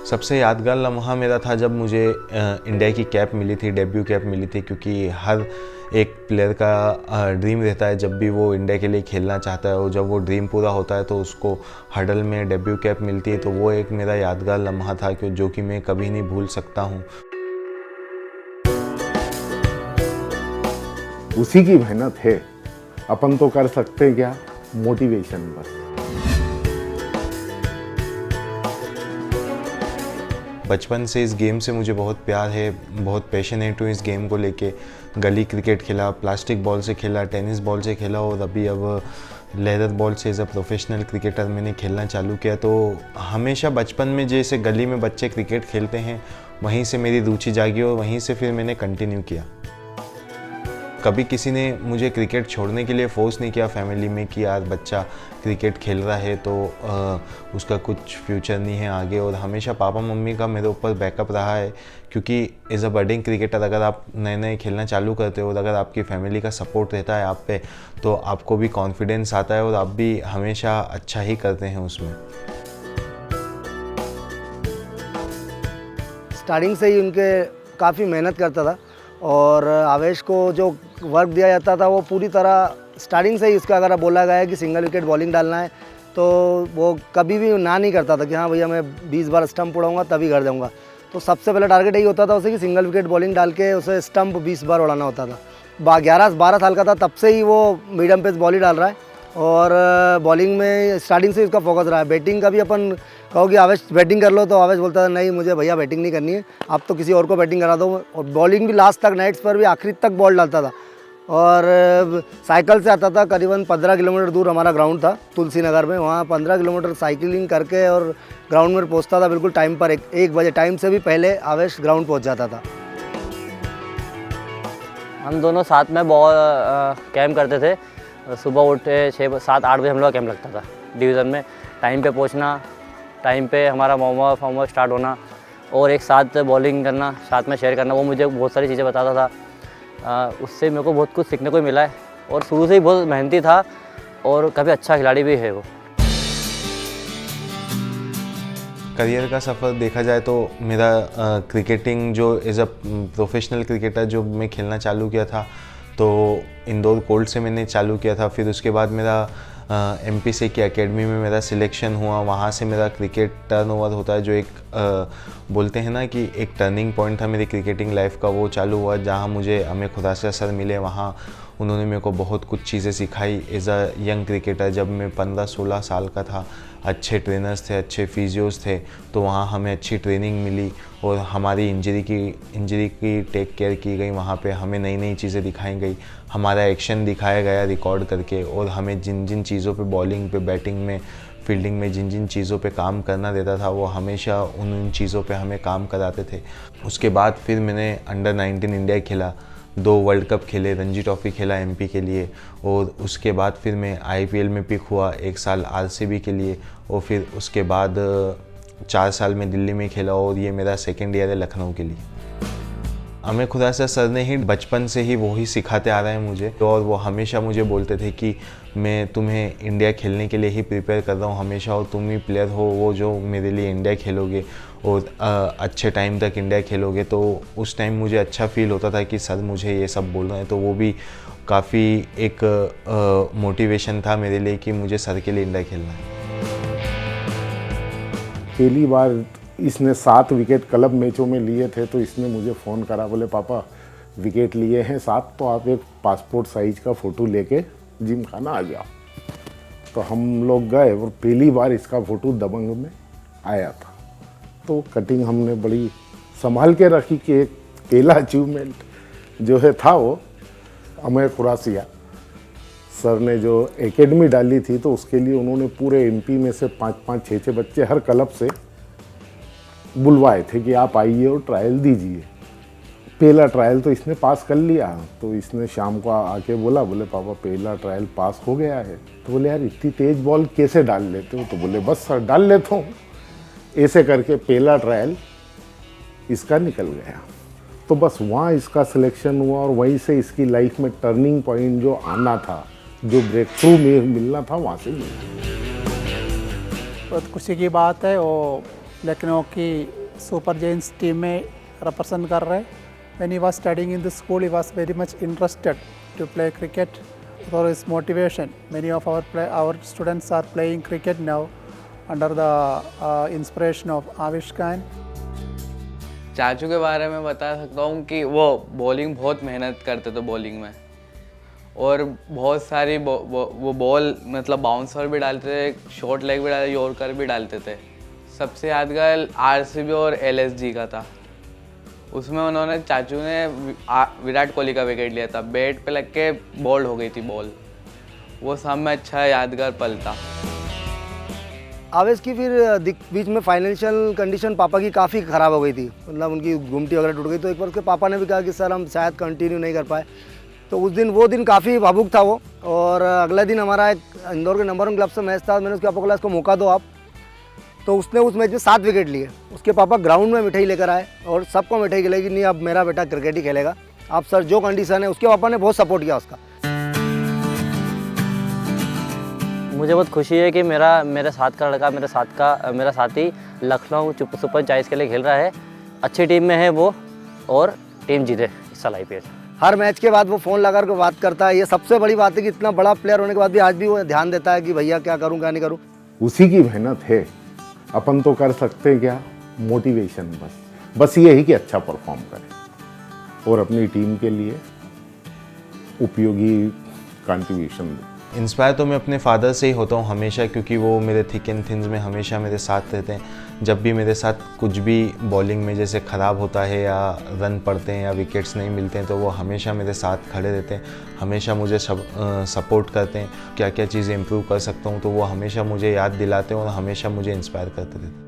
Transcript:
सबसे यादगार लम्हा मेरा था जब मुझे इंडिया की कैप मिली थी, डेब्यू कैप मिली थी, क्योंकि हर एक प्लेयर का ड्रीम रहता है जब भी वो इंडिया के लिए खेलना चाहता है और जब वो ड्रीम पूरा होता है तो उसको हडल में डेब्यू कैप मिलती है। तो वो एक मेरा यादगार लम्हा था जो कि मैं कभी नहीं भूल सकता हूँ। उसी की मेहनत है, अपन तो कर सकते क्या, मोटिवेशन बस। बचपन से इस गेम से मुझे बहुत प्यार है, बहुत पैशनेट हूँ इस गेम को लेके। गली क्रिकेट खेला, प्लास्टिक बॉल से खेला, टेनिस बॉल से खेला और अभी अब लेदर बॉल से एज अ प्रोफेशनल क्रिकेटर मैंने खेलना चालू किया। तो हमेशा बचपन में जैसे गली में बच्चे क्रिकेट खेलते हैं वहीं से मेरी रुचि जागी और वहीं से फिर मैंने कंटिन्यू किया। कभी किसी ने मुझे क्रिकेट छोड़ने के लिए फोर्स नहीं किया फैमिली में कि यार बच्चा क्रिकेट खेल रहा है तो उसका कुछ फ्यूचर नहीं है आगे। और हमेशा पापा मम्मी का मेरे ऊपर बैकअप रहा है, क्योंकि एज अ बडिंग क्रिकेटर अगर आप नए नए खेलना चालू करते हो और अगर आपकी फैमिली का सपोर्ट रहता है आप पे तो आपको भी कॉन्फिडेंस आता है और आप भी हमेशा अच्छा ही करते हैं उसमें। स्टार्टिंग से ही उनके काफ़ी मेहनत करता था और आवेश को जो वर्क दिया जाता था वो पूरी तरह स्टार्टिंग से ही उसका अगर बोला गया है कि सिंगल विकेट बॉलिंग डालना है तो वो कभी भी ना नहीं करता था कि हाँ भैया मैं 20 बार स्टंप उड़ाऊंगा तभी घर जाऊंगा। तो सबसे पहले टारगेट यही होता था उसे कि सिंगल विकेट बॉलिंग डाल के उसे स्टंप 20 बार उड़ाना होता था। 11-12 साल का था तब से ही वो मीडियम पेस बॉल ही डाल रहा है और बॉलिंग में स्टार्टिंग से उसका फोकस रहा है। बैटिंग का भी अपन कहो कि आवेश बैटिंग कर लो तो आवेश बोलता था नहीं मुझे भैया बैटिंग नहीं करनी है, आप तो किसी और को बैटिंग करा दो। और बॉलिंग भी लास्ट तक नाइट्स पर भी आखिरी तक बॉल डालता था और साइकिल से आता था। करीबन 15 किलोमीटर दूर हमारा ग्राउंड था तुलसी नगर में, वहाँ 15 किलोमीटर साइकिलिंग करके और ग्राउंड में पहुँचता था बिल्कुल टाइम पर। 1 बजे टाइम से भी पहले आवेश ग्राउंड पहुँच जाता था। हम दोनों साथ में बॉल कैम्प करते थे। सुबह उठे 6-7-8 बजे हम लोग कैंप लगता था डिवीज़न में। टाइम पे पहुंचना, टाइम पे हमारा फॉर्म स्टार्ट होना और एक साथ बॉलिंग करना, साथ में शेयर करना, वो मुझे बहुत सारी चीज़ें बताता था। उससे मेरे को बहुत कुछ सीखने को मिला है और शुरू से ही बहुत मेहनती था और काफ़ी अच्छा खिलाड़ी भी है वो। करियर का सफ़र देखा जाए तो मेरा क्रिकेटिंग जो एज अ प्रोफेशनल क्रिकेटर जो मैं खेलना चालू किया था तो इंदौर कोल्ड से मैंने चालू किया था। फिर उसके बाद मेरा एमपीसी की एकेडमी में मेरा सिलेक्शन हुआ, वहाँ से मेरा क्रिकेट टर्नओवर होता है जो एक बोलते हैं ना कि एक टर्निंग पॉइंट था मेरी क्रिकेटिंग लाइफ का, वो चालू हुआ जहाँ मुझे अमित खुदासिया सर मिले। वहाँ उन्होंने मेरे को बहुत कुछ चीज़ें सिखाई एज अ यंग क्रिकेटर। जब मैं 15-16 साल का था अच्छे ट्रेनर्स थे, अच्छे फिजियोज़ थे, तो वहाँ हमें अच्छी ट्रेनिंग मिली और हमारी इंजरी की टेक केयर की गई। वहाँ पे हमें नई नई चीज़ें दिखाई गई, हमारा एक्शन दिखाया गया रिकॉर्ड करके और हमें जिन जिन चीज़ों पे बॉलिंग पे, बैटिंग में, फील्डिंग में जिन जिन चीज़ों पे काम करना देता था वो हमेशा उन चीज़ों पे हमें काम कराते थे। उसके बाद फिर मैंने अंडर 19 इंडिया खेला, 2 वर्ल्ड कप खेले, रणजी ट्रॉफी खेला एमपी के लिए और उसके बाद फिर मैं आईपीएल में पिक हुआ 1 साल आरसीबी के लिए और फिर उसके बाद 4 साल में दिल्ली में खेला और ये मेरा सेकेंड ईयर है लखनऊ के लिए। अमित खुदासिया सर ने ही बचपन से ही वो ही सिखाते आ रहे हैं मुझे और वो हमेशा मुझे बोलते थे कि मैं तुम्हें इंडिया खेलने के लिए ही प्रिपेयर कर रहा हूँ हमेशा और तुम ही प्लेयर हो वो जो मेरे लिए इंडिया खेलोगे और अच्छे टाइम तक इंडिया खेलोगे। तो उस टाइम मुझे अच्छा फील होता था कि सर मुझे ये सब बोल रहे हैं, तो वो भी काफ़ी एक मोटिवेशन था मेरे लिए कि मुझे सर के लिए इंडिया खेलना है। पहली बार इसने 7 विकेट क्लब मैचों में लिए थे तो इसने मुझे फ़ोन करा, बोले पापा विकेट लिए हैं 7 तो आप एक पासपोर्ट साइज का फ़ोटो लेके जिम खाना आ जाओ। तो हम लोग गए और पहली बार इसका फ़ोटो दबंग में आया था। तो कटिंग हमने बड़ी संभाल के रखी कि एक पहला अचीवमेंट जो है था वो अमित खुदासिया सर ने जो एकेडमी डाली थी तो उसके लिए उन्होंने पूरे एमपी में से 5-5, 6-6 बच्चे हर क्लब से बुलवाए थे कि आप आइए और ट्रायल दीजिए। पहला ट्रायल तो इसने पास कर लिया, तो इसने शाम को आके बोले पापा पहला ट्रायल पास हो गया है। तो बोले यार इतनी तेज बॉल कैसे डाल लेते हो? तो बोले बस सर डाल लेता हूँ। ऐसे करके पहला ट्रायल इसका निकल गया। तो बस वहाँ इसका सिलेक्शन हुआ और वहीं से इसकी लाइफ में टर्निंग पॉइंट जो आना था, जो ब्रेक थ्रू में मिलना था, वहाँ से मिला। बहुत खुशी की बात है और लखनऊ की सुपर जायंट्स टीम में रिप्रेजेंट कर रहे हैं. When he was studying in the school, he was very much interested to play cricket. For his motivation, many of our students are playing cricket now under the inspiration of Avesh Khan. चाचू के बारे में बता सकता हूँ कि वो bowling बहुत मेहनत करते थे बॉलिंग में, और बहुत सारी वो बॉल मतलब बाउंसर भी डालते थे, शॉर्ट लेग भी डालते, यॉर्कर भी डालते थे. सबसे यादगार आरसीबी और एलएसजी का था. उसमें उन्होंने चाचू ने विराट कोहली का विकेट लिया था, बैट पे लग के बॉल्ड हो गई थी बॉल. वो सब में अच्छा यादगार पल था. आवेश की फिर बीच में फाइनेंशियल कंडीशन पापा की काफ़ी ख़राब हो गई थी, मतलब उनकी गुमटी वगैरह टूट गई. तो एक बार उसके पापा ने भी कहा कि सर हम शायद कंटिन्यू नहीं कर पाए. तो उस दिन वो दिन काफ़ी भावुक था वो. और अगले दिन हमारा एक इंदौर के नंबर 1 क्लब से मैच था. मैंने उसके पापा को बोला इसको मौका दो आप. तो उसने उस मैच में 7 विकेट लिए. उसके पापा ग्राउंड में मिठाई लेकर आए और सबको मिठाई खिलाई कि नहीं अब मेरा बेटा क्रिकेट ही खेलेगा, आप सर जो कंडीशन है. उसके पापा ने बहुत सपोर्ट किया उसका. मुझे बहुत खुशी है कि मेरे साथ का लड़का मेरा साथी लखनऊ सुपर जायंट्स के लिए खेल रहा है. अच्छी टीम में है वो, और टीम जीते इस साल IPL. हर मैच के बाद वो फ़ोन लगा कर बात करता है. ये सबसे बड़ी बात है कि इतना बड़ा प्लेयर होने के बाद भी आज भी वो ध्यान देता है कि भैया क्या करूँ क्या नहीं करूँ. उसी की मेहनत है. अपन तो कर सकते हैं क्या, मोटिवेशन बस ये ही कि अच्छा परफॉर्म करें और अपनी टीम के लिए उपयोगी कंट्रीब्यूशन दें. इंस्पायर तो मैं अपने फादर से ही होता हूँ हमेशा, क्योंकि वो मेरे थिक एंड थिन्स में हमेशा मेरे साथ रहते हैं. जब भी मेरे साथ कुछ भी बॉलिंग में जैसे ख़राब होता है या रन पड़ते हैं या विकेट्स नहीं मिलते हैं, तो वो हमेशा मेरे साथ खड़े रहते हैं. हमेशा मुझे सपोर्ट करते हैं. क्या क्या चीज़ें इम्प्रूव कर सकता हूँ तो वो हमेशा मुझे याद दिलाते हैं और हमेशा मुझे इंस्पायर करते रहते हैं.